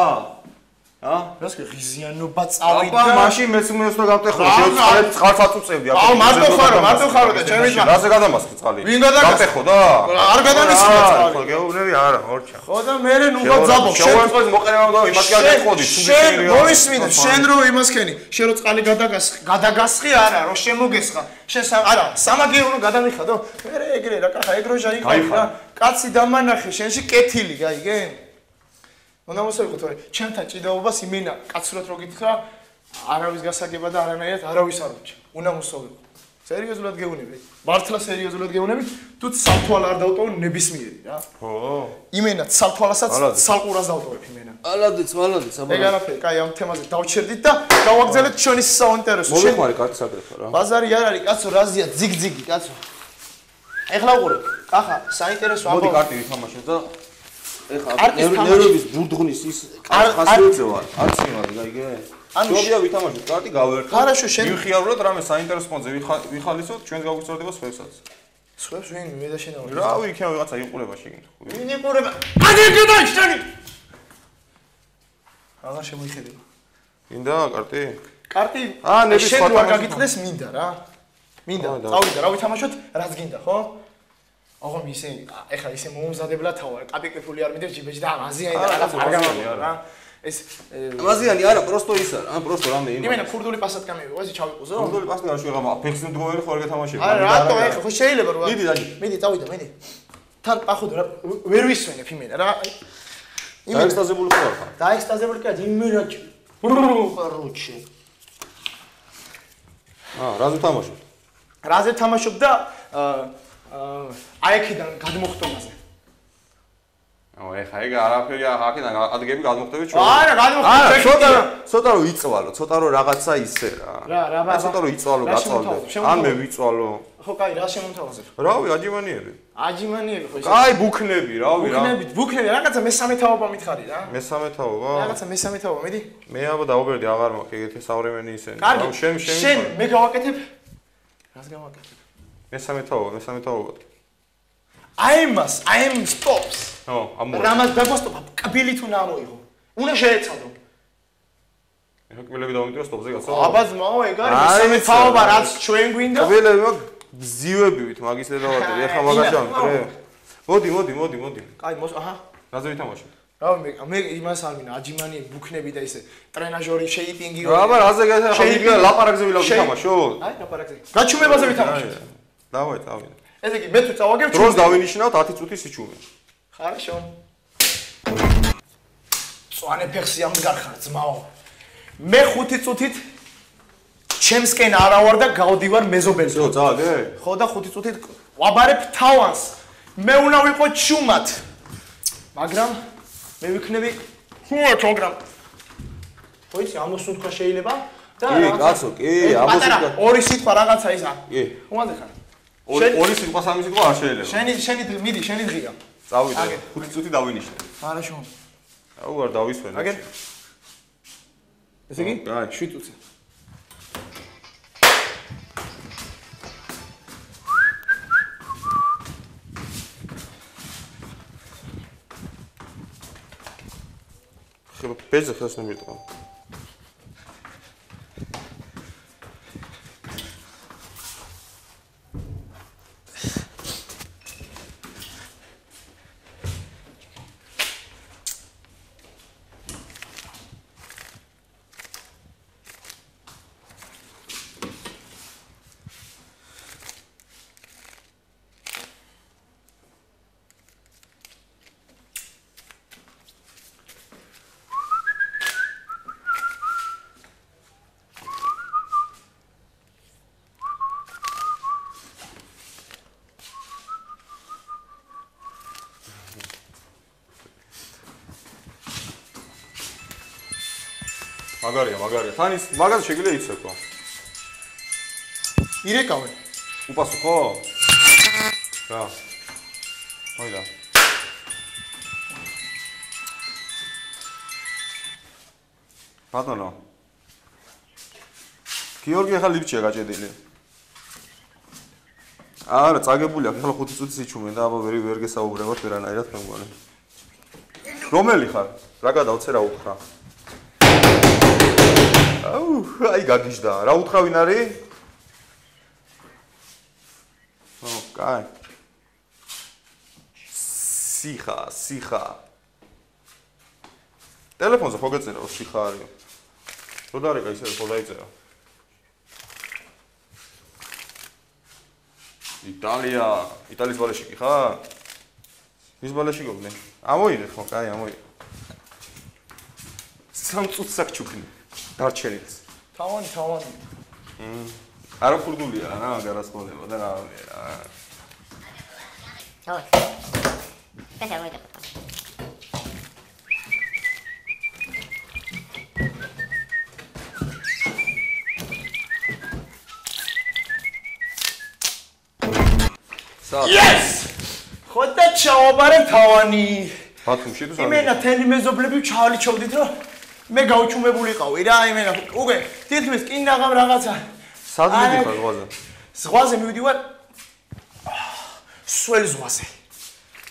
რას კი ღიზიანობა წავიდა? აბა მაშინ მეც უნდა გავტეხო, წყალს აწუწევდი აბა. მარტო ხარო და ჩემი ძმა. რაზე გადამასხი წყალი? ვინ გადაგასხი? გავტეხო და? არ გადამისხი წყალი. ხო გეუბნები არა, ორჩა. ხო და მე ნუღა ძაბო. შენ მოყერავ და იმას კი არ გეტყოდი. შენ მომისმინე, შენ რო იმასქენი, შენ რო წყალი გადაგასხი არა, რო შემოგესხა. შენ არა, სამაგირო უნდა გადამიხადო. მე ეგრე რა კახა, ეგროჟა იყავი რა. კაცი დამანახე, შენში კეთილი, გაიგენ? უნდა მოსავიღო თორე, ჩემთან ჭიდაობას იმენა, კაცურად რო გითხრა, არავის გასაგება და არანაირად არავის არ უჩა. უნდა მოსავიღო. სერიოზულად გეუბნები. მართლა სერიოზულად გეუბნები, თუ ცალთვალა არ დავტოვო ნებისმიერი რა. ხო. იმენა ცალთვალასაც ცალყურას დავტოვებ იმენა. ალადიც, აბა. ეგ არაფერი, კაი ამ თემაზე დავჩერდით და გავაგზავნეთ ჩვენი საინტერესო. მომიხმარე კაცი საგრეფა რა. ბაზარი არ არის, კაცო, რაზია ძიგძიგი, კაცო. ეხლა უყურე, კახა, საინტერესო მოდი ამბავი. კარტი ვითამაშოთ და ეხლა ნევრების ბურდღნის ის ხასიათზევა, არც იმადი, გაიგე? ჯობია ვითამაშოთ კარტი გავერთოთ. ხარაშო, შენ ვიხიარულოთ რამე საინტერესო ფონზე ვიხალისოთ, ჩვენს გაგვიწორდება სხვებსაც. სხვებს ვინ მე და შენ ავიღე. რავი, იქნება ვიღაცა იყურება შეგინთ. ვინ იყურება? ადი გადაიშტანი. აღარ შემოიხედება. მინდა კარტი? კარტი? ნების შენ სხვა რა გაგიტყდეს მინდა რა. მინდა, წავიდა, რა ვითამაშოთ, რაც გინდა, ხო? აღარ ისე, ეხლა ისე მომზადებლად თავა, კაპიკიფული არ მიდევ ჯიბეჯი და აზიანი და რაღაც არ გამოვიდა რა. ეს აზიანი არა, პროსტო ის არა, პროსტო რამე იმა. იმენა ქურდული პასატ გამივიღო, ესე ჩავიყუზო? ქურდული პასატ არ შეღამა, ფეხს მდგომელი ხო არ გეთამაშები. არა, რატო ეხლა ხო შეიძლება რა. მიდი დაჭი. მიდი, წავიდა, მიდი. თან პახუდო რა, ვერ ვისვენებ იმენა რა. დაექსტაზებული ხო არ ხარ? დაექსტაზებული კი იმენა. რუჩი. რაზე თამაშობ? რაზე თამაშობ და აი აქედან გადმოხტომაზე. ეხა ეგ არაფერი აქედან ადგები გადმოხტები ჩვენ. არა, გადმოხტები. ცოტა რომ იწვალო, ცოტა რომ რაღაცა ისე რა. რა, ცოტა რომ იწვალო, გაწვალდე. ან მე ვიწვალო. ხო, კაი, რა შემომთავაზებ? რავი, აჯიმანიები. აჯიმანიები ხო ისე. კაი, ბუქნები, რავი რა. ბუქნები, რაღაცა მესამე თაობა მითხარი რა. მესამე თაობა? რაღაცა მესამე თაობა, მიდი. მე აბა დავუბრდი, აღარ მაქვს ეგეთი საურემენი ისენი. კარგი, შენ მე გავაკეთებ. რას გავაკეთებ? მესამე თაობა. აი ამ stops. ო, ამო. რამაც დაგოსტოპა, კბილი თუ ნამოიღო. უნდა შეეცადო. ეხა კბილები დავიმიტიო სტოპზე გასა. აბა ძმაო, ეგ არის მესამე თაობა, რაც ჩვენ გვინდა. კბილები მაქვს ძივებივით, მაგისე დავატოვე. ეხა მაგაში ამკრე. მოდი. კაი, აჰა. რაზე ვითამაშოთ? რავი, მე იმას არ მინდა, აჯიმანიები, ბუქნები და ისე ტრენაჟორი, შეიპინგი. აბა, რაზე გასა? ლაპარაკზე ვილავ აი, ლაპარაკზე. გაჩუმებაზე ვითამაშოთ. დავაი, წავიდე. ესე იგი, მე თუ წავაგებ დროს დავინიშნავთ 10 წუთი სიჩუმე. ხარშო. წვანე ფეხსი ამდგარ ხარ, ძმაო. მე 5 წუთით ჩემსკენ არა ვარ და გავდივარ მეზობელზე. ზო, წავაგე? ხო და 5 წუთით ვაბარებ თავანს. მე უნდა ვიყო ჩუმად. მაგრამ მე ვიქნები 5 კილოგრამ. ხო იცი, ამოსუნთქვა შეიძლება და კი, კაცო, კი, ამოსუნთქვა. ორი სიტყვა რაღაცა ისა. კი. ხომაზე ხარ. ორი სიტყვა სამი სიტყვა არ შეიძლება. შენი მიდი დღია. წავიდე. 5 წუთი დავინიშნე. არაშო. აუ არ დავისვენე. აგერ. ესე იგი? აი, 7 წუთი. ბეძე ხელს ნებიტყო. მაგარია. თან ის მაგაზე შეგიძლია იცეკვო. ირეკავე. უპასო ხო? რა. მოიდა. ბატონო. გიორგი ახლა ლიფტშია გაჭედილი. არა, წაგებული აქვს, ახლა 5 წუთი სიჩუმე და აბა ვერ გესაუბრებათ ვერანაირად მე მგონი. რომელი ხარ? რა გადავცე რა უთხრა? აუ, აი გაგიჟდა. რა უთხრა ვინ არის? კაი. სიხა. ტელეფონზე ხო გეწერა, სიხა არის. რო დარეკა ისე ხო დაიწერა. იტალიის ბალეში კი ხარ? ის ბალეში გოგნე. ამოიღე ხო, კაი, ამოიღე. 3 წუთს აქ ჩუქნი. დარჩენილს. თავანი. არა ფურდულია რა, გარასწორება და რა ვერა. დავაი. ეს არ მოიდება. Yes! ხოდა ჩავაბარე თავანი. ბათუმში თუ იმენა თენი მეზობლები ჩავალიჩოვდით რომ მე გაუჩუმებულიყავი რა იმენა უკვე თითქმის კინაღამ რაღაცა სად მიდიხარ ზღვაზე? ზღვაზე მივდივარ სველ ზღვაზე.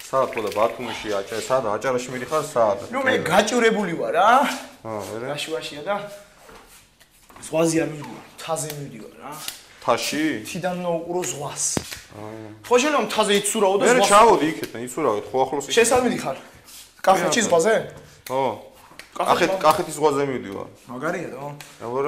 სად ხო და ბათუმში სად აჭარაში მიდიხარ სად? ნუ მე გაჭირებული ვარ რა. ვერა. გაშუაშია და ზღვაზე არ მივდივარ, მთაზე მივდივარ რა. თაში? თიდან ნოუყურო ზღვას. ხო შეიძლება მთაზე იცურავო და მე ზღვას. ჩავოდი იქეთ და იცურავეთ ხო ახლოს იქ. შესად მიდიხარ? კახეთში ზღვაზე? ხო. კახეთის ზღვაზე მივდივარ. მაგარია და? აბა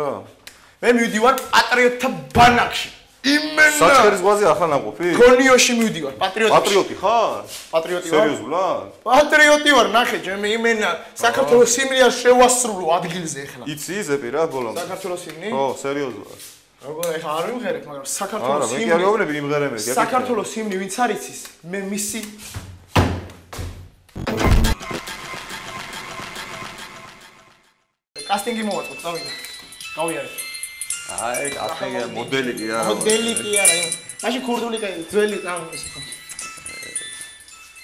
მე მივდივარ პატრიოტთა ბანაკში. იმენა. საჩხერის ზღვაზე ახლა ნაყოფი? გონიოში მივდივარ, პატრიოტი. პატრიოტი ხარ? პატრიოტი ვარ. სერიოზულად? პატრიოტი ვარ, ნახე, ჩემი იმენა, საქართველოს სიმნია შევასრულო ადგილზე ახლა. იცი ზეპირად ბოლომდე? საქართველოს სიმნი? ხო, სერიოზულად. როგორ ახლა არ ვიმღერებ, მაგრამ არა, საქართველოს მე სიმნი. კი არ ვეუბნები იმღერებენ. საქართველოს სიმნი ვინც არ იცის? მე მისი კასტინგი მოვაწყოთ, წავიდა. გავიარეთ. აი, კასტინგი მოდელი კი არა. მოდელი კი არა, მაშინ ქურდული კი ძველი წამოს ხო.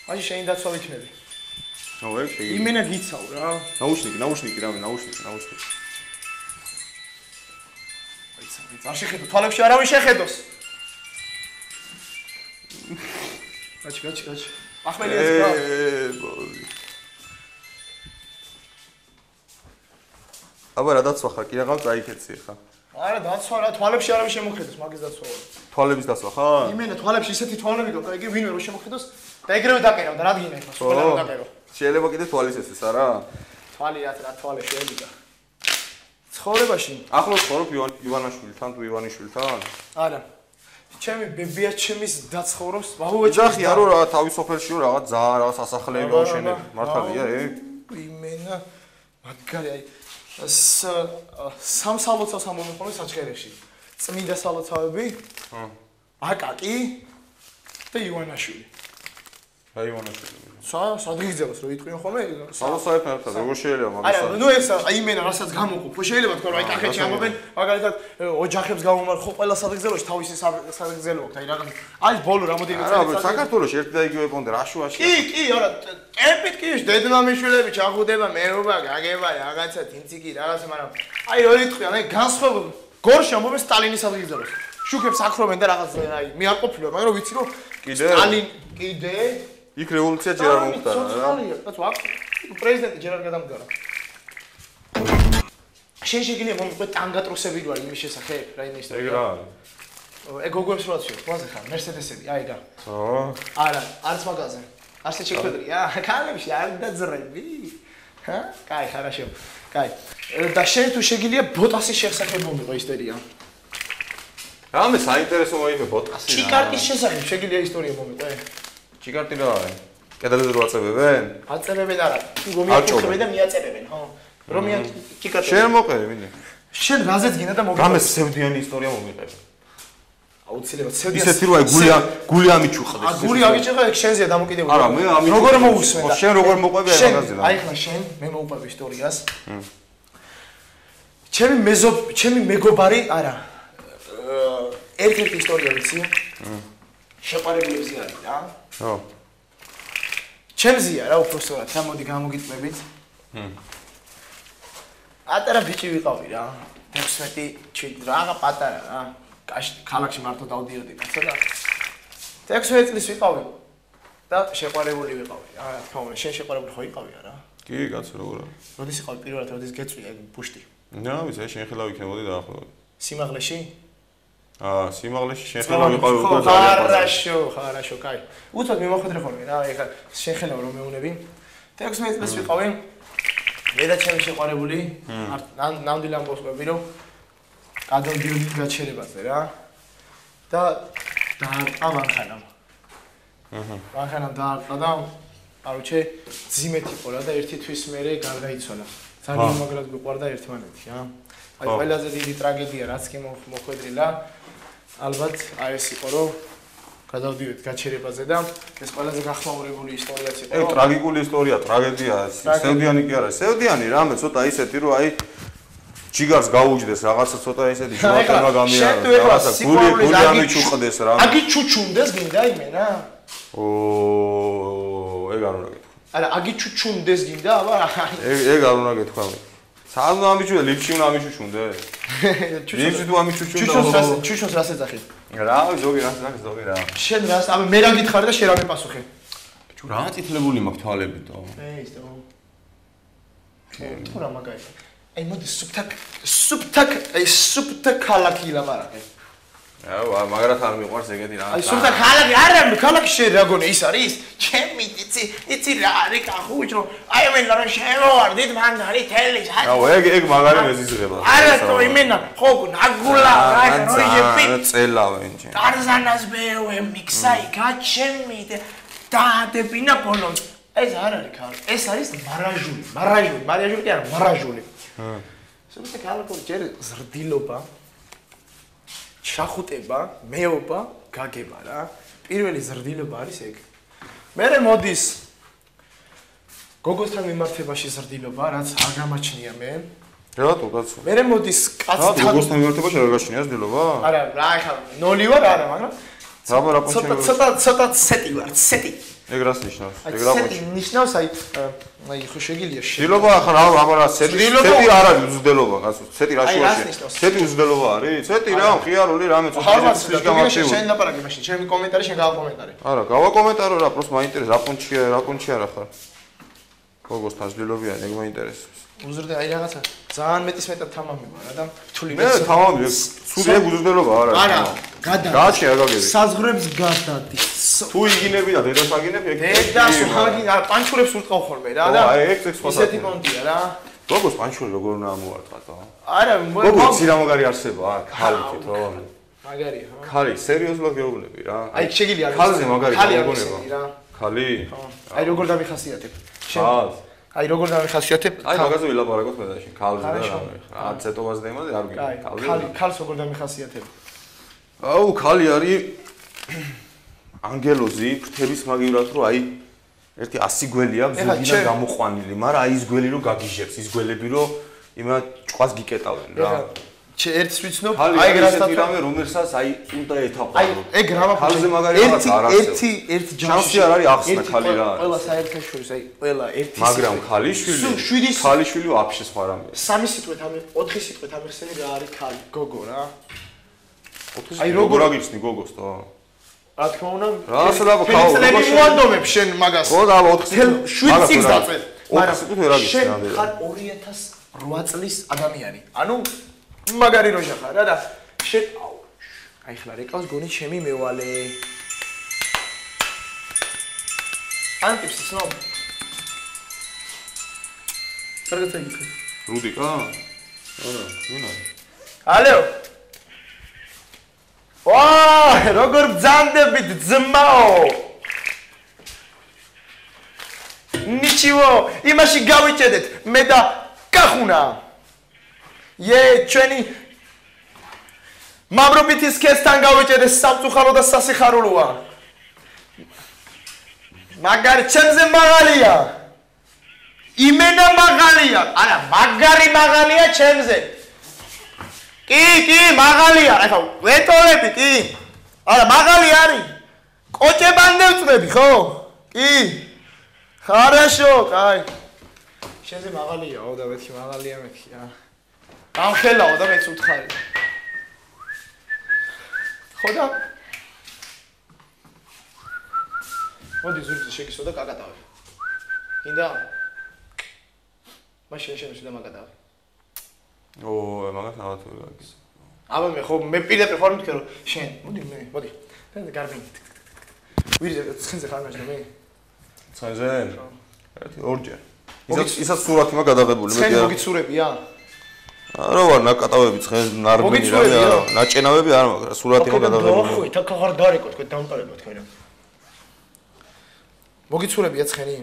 მაშინ შენ დაცვა ვიქნები. ნუ ვერ შეიძლება. იმენა გიცავ რა. ნაუშნიკი რავი, ნაუშნიკი. არ შეხედო, თვალებში არავინ შეხედოს. გაჩი. ახმელიას გა. აბა რა დაცვა ხარ? კი რაღაც წაიქეცი ხა. არა, დაცვა რა, თვალებში არავინ შემოხედოს, მაგის დაცვა ვარ. თვალების დაცვა ხარ? იმენა თვალებში ისეთი თვალები გქონდა, იგი ვინმე რომ შემოხედოს და ეგრევე დაკერავ და რადგინა ეხლა, ყველა რომ დაკერავ. შეიძლება კიდე თვალის ესეს არა? თვალი რა თვალე შეიძლება. ცხოვრებაში ახლოს ხორობ ივანაშვილთან თუ ივანიშვილთან? არა. ჩემი ბებია ჩემის დაცხოვრობს, ბაბუა ოჯახი არო რა თავის სოფელშიო რაღაც ძალიან რაღაც სასახლეები აუშენებ. მართალია ეგ? იმენა მაგარი აი სამსალოცავს ამომიყოლე საჩხერეში. წმინდა სალოცავები? აკაკი და ივანაშვილი. აი ივანაშვილი. სადღიგძელოს რო იტყვიო ხოლმე? სალოცავებთან ერთად როგორ შეიძლება მაგას? არა, ნუ ეს აიმენა რასაც გამოყოფ, ხო შეიძლება თქვა რომ აი კახეთში ამობენ, მაგალითად ოჯახებს გამომარ ხო ყველა სადღიგძელოში თავისი სადღიგძელო აქვს, აი რაღაც. აი ბოლო რამოდენიმე წელი. არა, საქართველოში ერთი და იგივე პონდე რაშუაში. კი, არა, ტემპით კი, დედმამიშვილები ჩახუდება, მეუბა, გაგება, რაღაცა თინციკი, რაღაცა, მაგრამ აი რო იტყვიან, აი განსხვავება გორში ამობენ სტალინის სადღიგძელოს. შუქებს აქრობენ და რაღაც აი მე არ ყოფილვარ, მაგრამ ვიცი რომ სტალინ კიდე იქ რევოლუცია ჯერ არ მომხდარა რა. პრეზიდენტი ჯერ არ გადამდგარა. შენ შეგიძლია მომიყვე ტანგატროსები რო არის იმის შესახებ, რაიმე ისტორია. ეგ რა არის? ეგ გოგოებს რო აცვიო, ყველაზე ხარ, მერსედესები, აი რა. არა, არც მაგაზე. არც შეკვეტრია, ქალებში არ დაძრები. კაი, хорошо. კაი. და შენ თუ შეგიძლია ბოტასის შესახებ მომიყვე ისტორია. რამე საინტერესო მოიგე ბოტასი რა. ჩიკარტის შესახებ შეგიძლია ისტორია მომიყვე. ჩიკარტი რა არის? კედელზე რო აწებებენ? აწებებენ არა, თუ რომიაკუხებენ და მიაწებებენ, ხო? რომია ჩიკარტი. შენ მოყევი, მინდა. შენ რაზეც გინდა და მოგიწევ. რამე სევდიანი ისტორია მომიყევი. აუცილებლად სევდიანი. ისეთი რო აი გული ამიჩუყდეს. გული ამიჩუყე, ეგ შენზეა დამოკიდებული. არა, მე ამიჩუყე. როგორ მოусმენ და შენ როგორ მოყვები აი მაგაზე რა. აი ხლა შენ მე მოუყვები ისტორიას. ჩემი მეგობარი, არა. ერთ-ერთი ისტორია ვიცი? შეყარებულებზე არის რა. ხო. ჩემზეა რა უბრალოდ, რა მოდი გამოგიწევით. ატარა ბიჭი ვიყავი რა. 16 რაღა პატარა რა. ქალაქში მარტო დავდიოდი კაცო და 16 წლის ვიყავი და შეყარებული ვიყავი. რა თქმა უნდა, შენ შეყარებული ხო იყავი არა? კი, კაცო, როგორ არის? როდის იყავი პირველად, როდის გეწვია ეგ ბუშტი? რა ვიცი, შენ ხელა ვიქნებოდი დაახლოებით. სიმაღლეში? სიმაღლეში შენ ხელა ვიყავი უკვე хорошо, კაი. უცბად მიმოხვედრე ხოლმე რა, ეხლა შენ ხელა რომ მეუნები. 16 წლის ვიყავი. მე და ჩემი შეყარებული, ნამდვილ ამბავს ყვები რომ გადავდიოდი გაჩერებაზე რა. და დაარტყა მანქანამ. მანქანამ დაარტყა და არუჩე ძიმეთ იყო რა და ერთი თვის მერე გარდაიცვალა. ძალიან მაგრად გვიყვარდა ერთმანეთი რა. აი ყველაზე დიდი ტრაგედია რაც კი მოხვედრილა. ალბათ აი ეს იყო რომ გადავდივით გაჩერებაზე და ეს ყველაზე გახმაურებული ისტორიაც იყო. ეგ ტრაგიკული ისტორია, ტრაგედია, სევდიანი კი არა. სევდიანი რამე ცოტა ისეთი რომ აი ჯიგარს გაუჯდეს რაღაცა ცოტა ისეთი შევატემა გამიარა. რაღაცა გული ამიჩუყდეს რა. აგი ჩუჩუნდეს გინდა იმენა? ეგ არ უნდა გეთქვა. არა, აგი ჩუჩუნდეს გინდა, აბა ეგ არ უნდა გეთქვა. სამ ამიჩუე ლიფში უნდა ამიჩუჩუნდე. ლიფში თუ ამიჩუჩუნდა. ჩუჩუნს რას ეძახი? რა, ზოგი რას ეძახი, ზოგი რა. შენ რას, აბა მე რა გითხარი და შენ რა მიპასუხე? რა წითლებული მაქვს თვალებითო. ეს თუ რა მაგარი. აი მოდი სუბთა ქალაქი ლაპარაკე. აუ, მაგრად არ მიყვარს ეგეთი რა. აი სუბთა ქალაქი არა, ქალაქი შენ რა გონე ის არის? ჩემი იცი რა არის კახუჭრო. აი მე რა შემოვარდით მანდარი თელის. აუ, ეგ მაგარი მეზიზღება. არა თო იმენა, ხო ნაგულა რა როიჯები. წელავენ ჩემ. ტარზანას ბეოე მიქსაი გაჩემი დადებინა ბოლოს. ეს არ არის ქალაქი. ეს არის მარაჟული კი არა, მარაჟული. სუბთა ქალაქი ჯერ ზრდილობა შახუტება, მეობა, გაგება რა. პირველი ზრდილობა არის ეგ. მერე მოდის გოგოსთან მიმართებაში ზრდილობა, რაც არ გამაჩნია მე. რატო კაცო? მერე მოდის კაცთან გოგოსთან მიმართებაში არ გაჩნია ზრდილობა? არა, რა ახლა ნოლი ვარ არა, მაგრამ ცოტა სეტი ვარ, სეტი. ეგ რას ნიშნავს? ეგ რა სეტი ნიშნავს აი ხო შეგიძლია ზრდილობა ახლა აბა სეტი არ არის უზრდელობა კაცო. სეტი რა შუაშია? სეტი უზრდელობა არის? სეტი რა, ხიარული რამე ცოტა ის გამარჯვება. შენ ლაპარაკი მაშინ, ჩემი კომენტარი შენ გავაკომენტარე. არა, გავაკომენტარო რა, პროს მაინტერესებს, რა პუნჩია რა ხარ? გოგოსთან ზრდილობიანი, ეგ მაინტერესებს. უზრდე აი რაღაცა ძალიან მეტისმეტად თამამება რა და რთული მე თამამი სული ეგ უზრდელობა არა გააჩია გაგები საზღვრებს გადადი თუ იგინები და დედას აგინებ ეგ დედას აგინებ არა პანჩურებს ურტყავ ხოლმე რა და აი ეგ სხვა ისეთი პონტია რა გოგოს პანჩური როგორ უნდა ამოვარტყატო არა გოგო ცირა მაგარი არსება ხალითი თო მაგარი ხო ხალი სერიოზულად გეუბნები რა აი შეგიძლია ხალზე მაგარი გეუბნება ხალი აი როგორ დამიხასიათებ ხალ აი როგორ დამიხასიათებ აი მაგაზე ვილაპარაკოთ მე და შენ ხალზე და რა ცეტობას და იმაზე არ გიგე ხალს როგორ დამიხასიათებ აუ ხალი არის ანგელოზი ფრთების მაგივრად რომ აი ერთი 100 გველი აქვს ზოგიდან გამოყვანილი მაგრამ აი ის გველი რომ გაგიჟებს ის გველები რომ იმა ჭყვას გიკეტავენ რა ერთს ვიცნობ აი გრასთან რამე რომელსაც აი უნდა ეთაყვანო აი ეგ რამა ხალზე მაგარი რაღაც არ არსებობს ერთი ჯანსი არ არის ახსნა ხალი რა ყველა საერთაშორის აი ყველა ერთი მაგრამ ხალიშვილი ხალიშვილი ვაფშე სხვა რამე სამი სიტყვით ამი 4 სიტყვით ამიხსენი რა არის ხალი გოგო რა აი როგორ აგიხსნი გოგოს თო რა თქმა უნდა რასა და ხაო ფილმები მოანდომებ შენ მაგას ხო და 4 სიტყვით 7 წიგს დაწერ მაგრამ სიტყვით ვერ აგიხსნი შენ ხარ 2000 8 წლის ადამიანი. ანუ მაგარი როჟა ხარ რა და აი ხლა რეკავს გონი ჩემი მევალე. ანტიპს ისნო. კარგად იგიქ. რუდიკა? არა, ვინა? ალო. ვაი, როგორ ბძანდებით ძმაო. Ничего, იმაში გავიჭედეთ, მე და კახუნა. ჩვენი მამრობითის ქესთან გავიჭედეთ სამწუხარო და სასიხარულოა. მაგარი ჩემზე მაღალია. იმენა მაღალია, არა, მაგარი მაღალია ჩემზე. კი, მაღალია, ახლა ვეტოლები, კი. არა, მაღალი არის. კოჭებამდე ვწდები, ხო? კი. Хорошо, კაი. შენზე მაღალიაო და მეთქი მაღალია მეთქი, რა. გამხელაო და მეც უთხარი. ხო და? მოდი ზურგზე შეგისვა და კაკატავი. გინდა? მაშინ შენ მაგატავი. მაგათ ნავათური გაგის. აბა მე ხო მე პირდაპირ ხარ მითქე რომ შენ, მოდი. და გარბინი. ვირზე ცხენზე ხარ მაჟდა მე. ცხენზე? ორჯერ. ისაც სურათი მაგ გადაღებული მე. ცხენი მოგიცურებია? არა ვარ ნაკატავები ცხენ ნარბენი რა არა ნაჭენავები არა მაგრამ სურათი მაგ გადაღებული. ხო, ითქ აღარ დარეკო თქვენ დამყარებო თქვენ. მოგიცურებია ცხენი?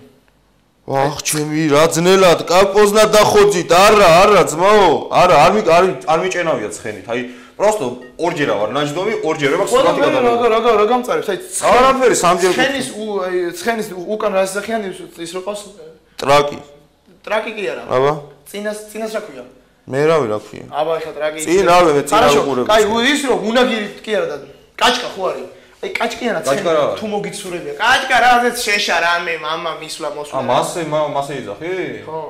ვახ ჩემი რა ძნელად კაპოზნად დახოძით არა ძმაო არა არ მიჭენავია ცხენით აი просто ორჯერა ვარ ნაჯდომი ორჯერა მაქვს სურათი გადაღებული. რა გამწარებს აი არაფერი სამჯერ ცხენის უკან რა სახიანი ის რო ყავს ტრაკი კი არა აბა წინას რა ქვია მე რავი რა ქვია აბა ეხლა ტრაკი წინ რავი მე წინ აუყურებ კაი ის რო უნაგირი კი არა და კაჭკა ხო არის აი კაჭკიანა თუ მოგიცურებია კაჭკა რაზეც შეშა რამე მამა მისვლა მოსვლა მასე იძახი ხო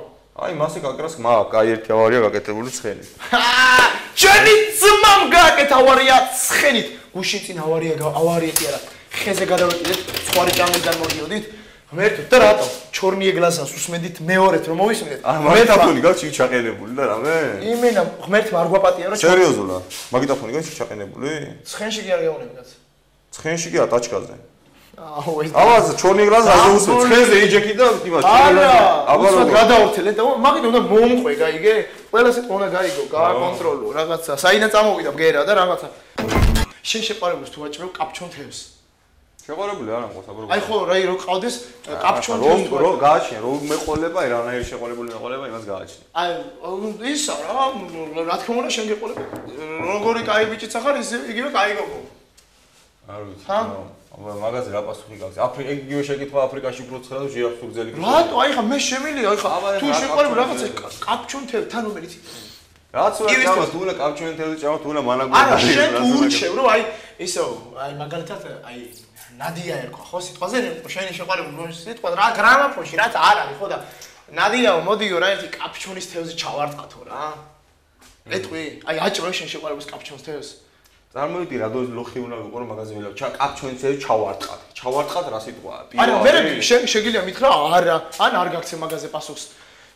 აი მასე კაკრას მაქვს კაი ერთი ავარია გაკეთებული ცხენით ჩვენი ძმამ გააკეთა ავარია ცხენით გუშინ წინ ავარია კი არა ხეზე გადავეკიდეთ სხვარი ჭამიდან მოდიოდით ღმერთო და რატო ჩორნიე გლასას უსმენდით მეორეთ რომ მოვისმენთ მაგიტაფონი გაქვს ჩაყენებული და რამე იმენა ღმერთმა არ გვაპატია რომ სერიოზულად მაგიტაფონი გაქვს ჩაყენებული ცხენში კი არ გეუნებდათ ცხენში კი არა ტაჩკაზე ეს ავაზ ჩორნიე გლასს ასე უსმენთ ცხენზე იჯექი და იმას აბა რა გადავრთელე და მაგით უნდა მომყვე გაიგე ყველა სიტყვა უნდა გაიგო გააკონტროლო რაღაცა საინა წამოვიდა ბგერა და რაღაცა შენ შეყარებულს თუ ვაჭრებ კაპჩონ თევს შეყარებული არა მყავს აბა აი ხო რა რო ყავდეს კაპჩონ თევს რო გააჩნია რო მეყოლება აი რანაირი შეყარებული მეყოლება იმას გააჩნია აი ისა რა თქმა უნდა შენ გეყოლებ როგორი კაი ბიჭიც ახარ იგივე კაი გოგო არ ვიცი აბა მაგაზე რა პასუხი გაქვს იგივე შეკითხვა აფრიკაში უფრო ცხელად ჟირაფს თუ გზელი რატო აი ხა მე შემილია აი ხა თუ შეყარებ რაღაცა კაპჩონ თევს თან რომელიც რაც რა ჭამას თუ უნდა კაპჩონ თევზი ჭამას თუ უნდა მანაგური არა შენ თუ ურჩევ რომ აი ისო აი მაგალითად აი ნადია ერქვა ხო სიტყვაზე შენი შეყარებული სიტყვა რა გრამაფონში რაც არ არის ხო და ნადიაო მოდიო რა ერთი კაპჩონის თევზი ჩავარტყათო რა ეტყვი აი აჭრო შენ შეყარებულს კაპჩონის თევზს წარმოვიდი რა დოზ ლოხი უნდა ვიყო რომ მაგაზე ველავ კაპჩონის თევზი ჩავარტყათ რა სიტყვაა არა მე შეგიძლია მითხრა არა ან არ გაქცე მაგაზე პასუხს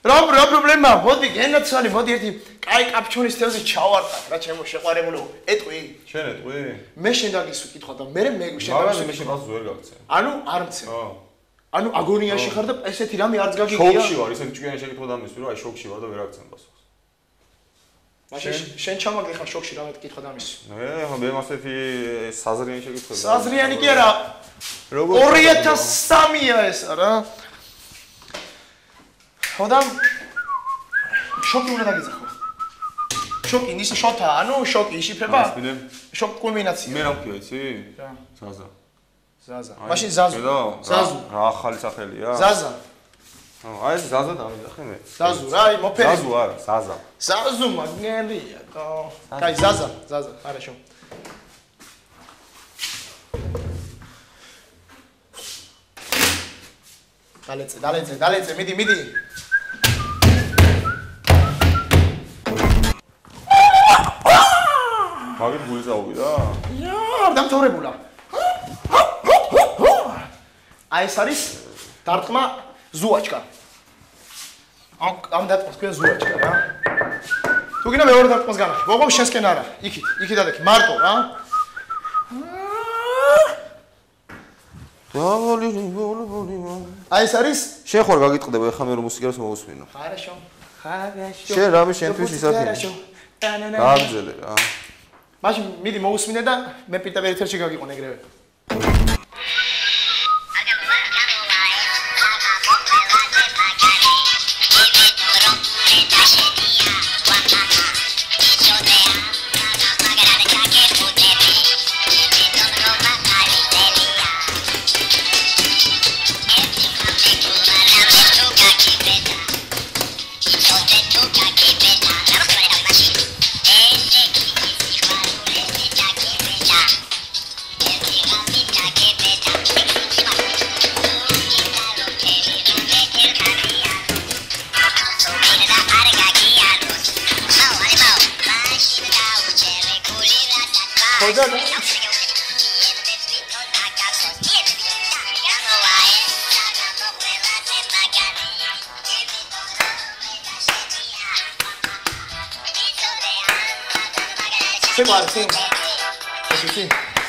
რა პრობლემაა მოდი გენაცვალი მოდი ერთი კაი კაპჩონის თევზი ჩავარტყათ რა ჩემო შეყარებულო ეტყვი შენ ეტყვი მე შენ დაგისვი კითხვა და მე შენ მაგაზე მე შენ პასუხს ვერ გავცე ანუ არ მცე ანუ აგონიაში ხარ და ესეთი რამე არც გაგიგია შოკში ვარ ისეთი ჭკვიანი შეკითხვა დამისვი რომ აი შოკში ვარ და ვერ აღწევ პასუხს მაშინ შენ ჩამაგდე ხარ შოკში რამე კითხვა დამისვი მე მასეთი საზრიანი შეკითხვა საზრიანი კი არა 2003-ია ესა რა ხოდა შოკი უნდა დაგიძახო შოკი ისი შოთა ანუ შოკი იშიფრება შოკ კულმინაცია მე რა ვქია იცი რა ზაზა მაშინ ზაზუ რა ახალი სახელია ზაზა აი ეს ზაზა დამიძახე მე ზაზუ რა აი მოფერი ზაზუ არა ზაზუ მაგერია კაი ზაზა хорошо დალეწე მიდი მაგით გული წავიდა? არ დამთავრებულა. აი ეს არის დარტყმა ზუაჩკა. ამ დარტყმას თქვენ ზურაჩკა რა. თუ გინდა მეორე დარტყმას განახი. მოგო შენსკენ არა. იქით ადექი მარტო რა. აი ეს არის შენ ხوار გაგიტყდება ეხლა მე რომ მუსიკას მოვუსმინო. Хорошо. შენ რამე შენთვის ისაფინე. გააგზელე რა. მაშინ მიდი მოусმინე და მე პირდაპირ ეთერში გაგიყვან ეგრევე. Sim.